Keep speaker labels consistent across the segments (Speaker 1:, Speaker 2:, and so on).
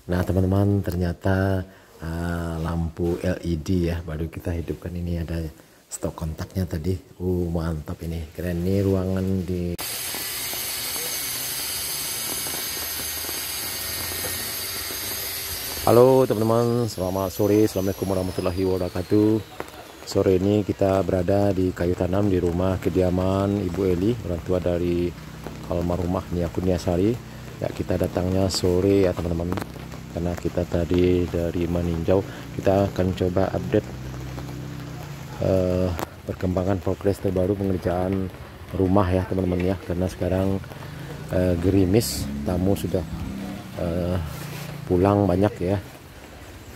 Speaker 1: Nah teman-teman, ternyata lampu LED ya baru kita hidupkan. Ini ada stok kontaknya tadi. Mantap, ini keren nih ruangan di. Halo teman-teman, selamat sore. Assalamualaikum warahmatullahi wabarakatuh. Sore ini kita berada di kayu tanam di rumah kediaman Ibu Eli, orang tua dari almarhumah Nia Kurniasari. Ya, kita datangnya sore ya teman-teman, karena kita tadi dari meninjau. Kita akan coba update perkembangan progres terbaru pengerjaan rumah ya teman-teman ya, karena sekarang gerimis, tamu sudah pulang banyak ya.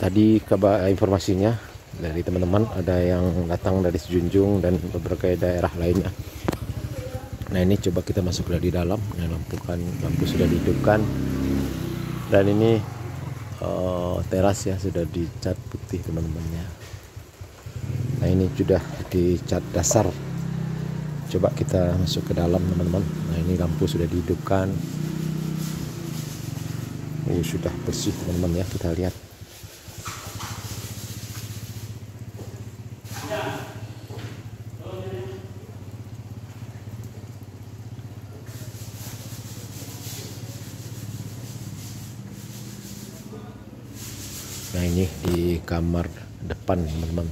Speaker 1: Tadi kabar informasinya dari teman-teman ada yang datang dari Sejunjung dan beberapa daerah lainnya. Nah ini coba kita masuk dari dalam. Nah, lampu sudah dihidupkan dan ini teras ya sudah dicat putih teman-temannya. Nah ini sudah dicat dasar. Coba kita masuk ke dalam teman-teman. Nah ini lampu sudah dihidupkan. Sudah bersih teman-teman ya, kita lihat. Nah ini di kamar depan teman-teman,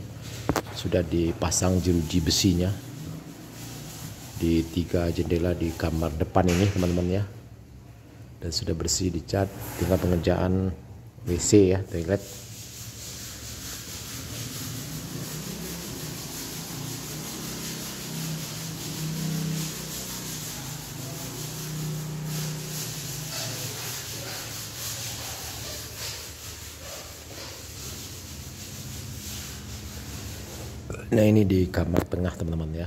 Speaker 1: sudah dipasang jeruji besinya di 3 jendela di kamar depan ini teman-teman ya, dan sudah bersih dicat. Tinggal pengerjaan WC ya, toilet. Nah ini di kamar tengah teman-teman ya.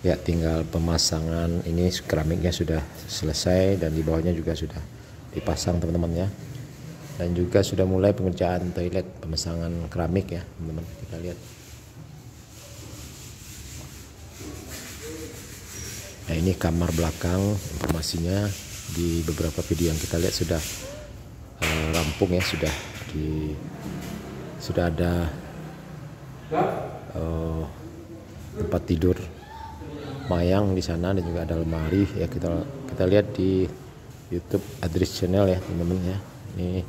Speaker 1: Ya tinggal pemasangan, ini keramiknya sudah selesai dan di bawahnya juga sudah dipasang teman-teman ya. Dan juga sudah mulai pengerjaan toilet, pemasangan keramik ya teman-teman, kita lihat. Nah ini kamar belakang, informasinya di beberapa video yang kita lihat sudah rampung ya, sudah ada tempat tidur mayang di sana dan juga ada lemari ya. Kita lihat di YouTube Adris Channel ya teman-teman ya. Ini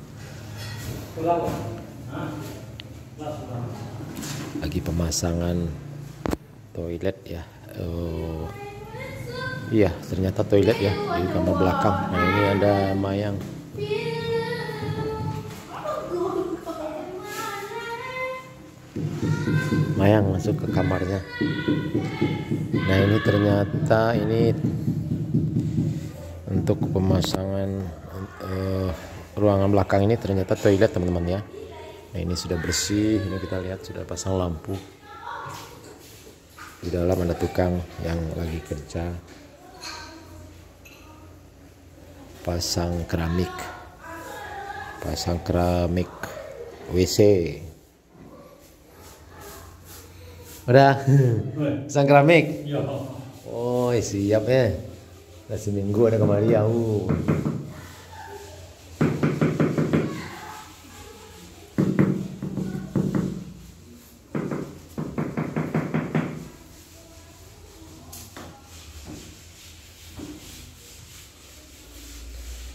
Speaker 1: lagi pemasangan toilet ya. Iya ternyata toilet ya di kamar belakang. Nah ini ada mayang. Mayang masuk ke kamarnya. Nah ini ternyata ini untuk pemasangan ruangan belakang ini ternyata toilet teman-teman ya. Nah ini sudah bersih, ini kita lihat sudah pasang lampu. Di dalam ada tukang yang lagi kerja pasang keramik WC. Udah pasang keramik. Oh siap ya. Udah seminggu ada kemari ya.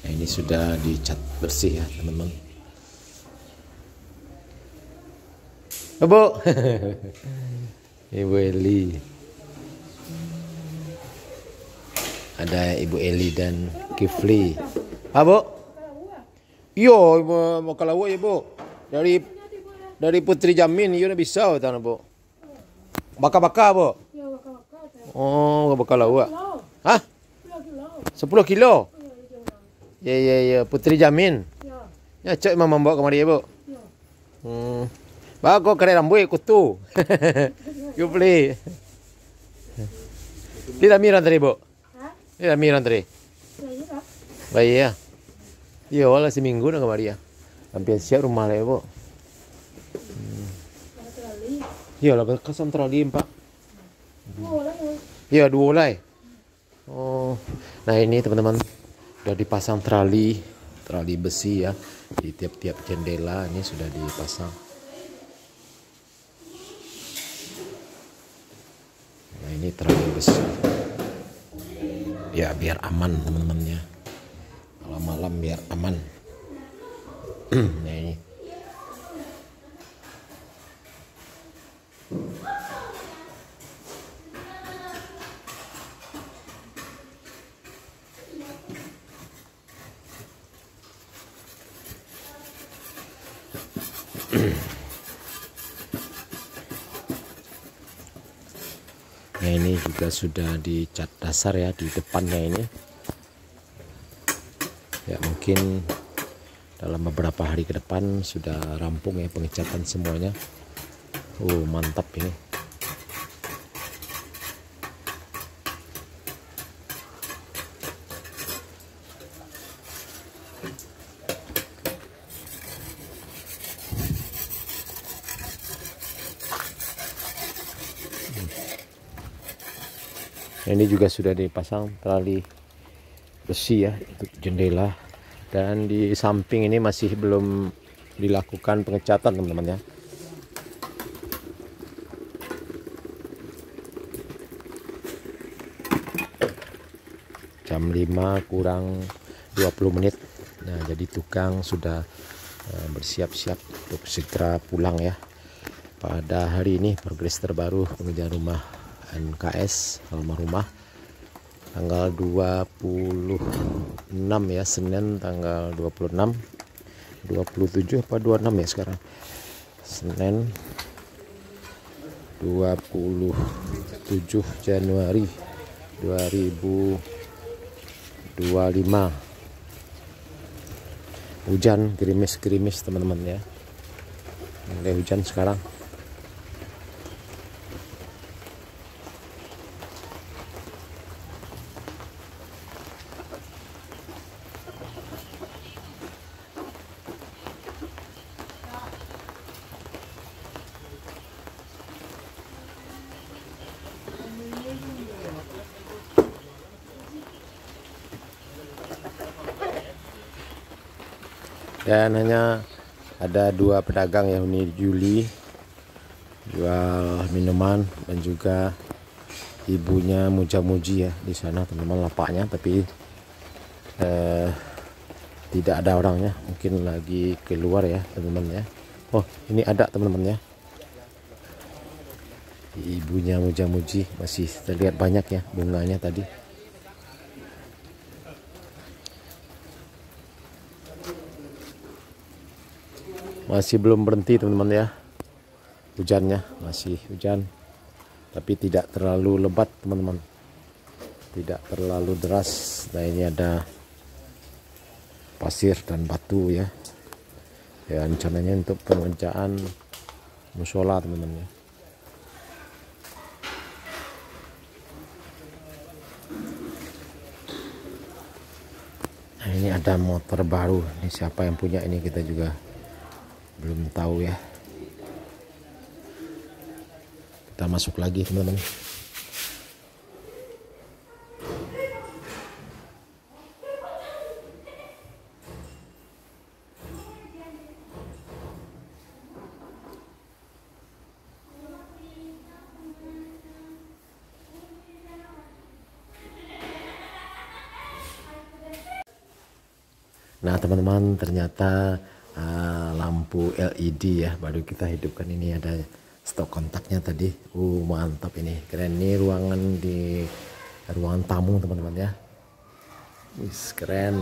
Speaker 1: Nah ini sudah dicat bersih ya teman-teman. Bu. Ibu Eli. Ada Ibu Eli dan Kifli. Bu? Iyo, mau kalau ya Bu. Dari Putri Jamin, iyo bisa tanah Bu. Baka-baka Bu. Oh, baka lawa. Hah? 10 kilo. Ya, Putri Jamin. Ya, cek mama bawa kemari ya Bu. Bago kare rambut kutu. Kifli. Tidak miran tadi Bu. Tidak miran tadi. Baik ya. Iya, wala seminggu dah kemari ya. Hampir siap rumah lah ya Bu. Iya lah, kesan terlalu Pak. Iya, 2 ulai. Oh. Nah, ini teman-teman udah dipasang trali trali besi ya di tiap-tiap jendela ini sudah dipasang. Nah ini trali besi ya biar aman teman-teman ya, kalau malam biar aman. Nah ini nah ini juga sudah dicat dasar ya di depannya ini ya, mungkin dalam beberapa hari ke depan sudah rampung ya pengecatan semuanya. Mantap ini. Ini juga sudah dipasang trali besi ya untuk jendela, dan di samping ini masih belum dilakukan pengecatan teman-teman ya. Jam 5 kurang 20 menit. Nah jadi tukang sudah bersiap-siap untuk segera pulang ya. Pada hari ini progres terbaru pengerjaan rumah NKS rumah tanggal 26 ya, Senin tanggal 26, 27 apa 26 ya sekarang, Senin 27 Januari 2025. Hujan gerimis-gerimis teman-teman ya, mulai hujan sekarang. Dan hanya ada 2 pedagang ya, ini Juli jual minuman dan juga ibunya muja-muji ya di sana teman-teman lapaknya, tapi tidak ada orangnya, mungkin lagi keluar ya teman-teman ya. Oh ini ada teman-teman ya, ibunya muja-muji masih terlihat banyak ya bunganya tadi. Masih belum berhenti teman-teman ya, hujannya masih hujan, tapi tidak terlalu lebat teman-teman, tidak terlalu deras. Nah ini ada pasir dan batu ya, rencananya untuk pengerjaan musola teman-teman ya. Nah ini ada motor baru, ini siapa yang punya ini kita juga belum tahu ya. Kita masuk lagi teman-teman. Nah teman-teman, ternyata lampu LED ya baru kita hidupkan. Ini ada stok kontaknya tadi. Mantap ini, keren. Ini ruangan di ruangan tamu teman-teman ya. Wis keren.